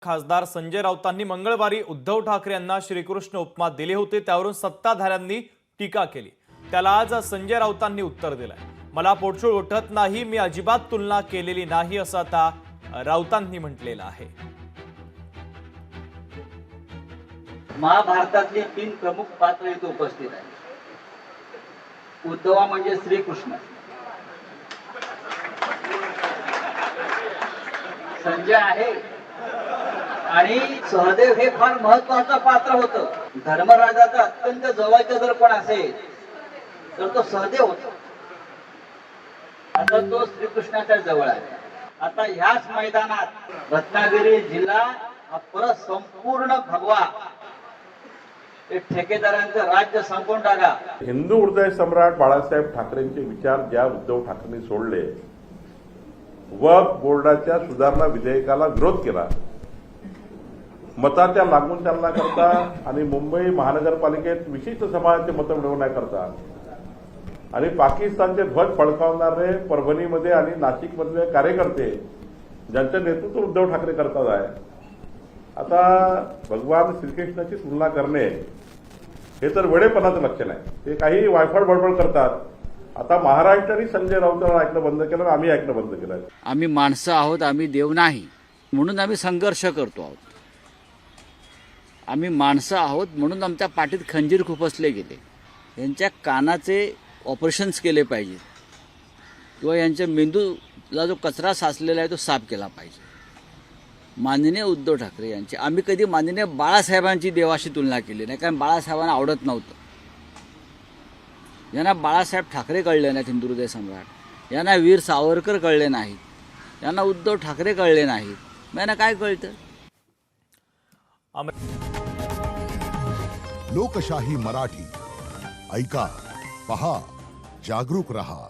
खासदार संजय राऊतांनी मंगळवारी उद्धव ठाकरे यांना श्रीकृष्ण उपमा दिले होते, त्यावरून सत्ताधाऱ्यांनी टीका केली। त्याला आज संजय राऊतांनी उत्तर दिलंय। मला पोटचूळ उठत नाही, मी अजिबात तुलना केलेली नाही असं आता राऊतांनी म्हटलेलं आहे। महाभारतातले 3 प्रमुख पात्र इथे उपस्थित आहेत। उद्धव म्हणजे श्रीकृष्ण, संजय आहे आणि सहदेव हे फार महत्वाचं पात्र होतं। धर्मराजाचा अत्यंत जवळचा जर कोण असेल तर तो सहदेव होता। आता तो श्रीकृष्णाच्या जवळ आहे। आता ह्याच मैदानात रत्नागिरी जिल्हा हा परत संपूर्ण भगवा ठेकेदारांचं राज्य संपून टाका। हिंदू हृदय सम्राट बाळासाहेब ठाकरेंचे विचार ज्या उद्धव ठाकरेंनी सोडले, वक्फ बोर्डाच्या सुधारणा विधेयकाला विरोध केला, मताच्या लागून चालण्याकरता आणि मुंबई महानगरपालिकेत विशिष्ट समाजाचे मतं मिळवण्याकरता आणि पाकिस्तानचे ध्वज फडकावणारे परभणीमध्ये आणि नाशिकमधले कार्यकर्ते ज्यांचं नेतृत्व उद्धव ठाकरे करतात आहे। आता भगवान श्रीकृष्णाची तुलना करणे हे तर वेडेपणाचं लक्षण आहे। ते काही वायफळ बडबड करतात। आता महाराष्ट्राने संजय राऊतांना ऐकणं बंद केलं, आम्ही ऐकणं बंद केलं। आम्ही माणसं आहोत, आम्ही देव नाही, म्हणून आम्ही संघर्ष करतो आहोत। आम्ही माणसं आहोत म्हणून आमच्या पाठीत खंजीर खुपसले गेले। यांच्या कानाचे ऑपरेशन्स केले पाहिजे किंवा यांच्या मेंदूला जो कचरा साचलेला आहे तो साफ केला पाहिजे। माननीय उद्धव ठाकरे यांची आम्ही कधी माननीय बाळासाहेबांची देवाशी तुलना केली नाही, कारण बाळासाहेबांना आवडत नव्हतं। यांना बाळासाहेब ठाकरे कळले नाहीत, हिंदू हृदय सम्राट। यांना वीर सावरकर कळले नाहीत, यांना उद्धव ठाकरे कळले नाहीत। यांना काय कळतं? लोकशाही मराठी ऐका, पहा, जागरूक रहा।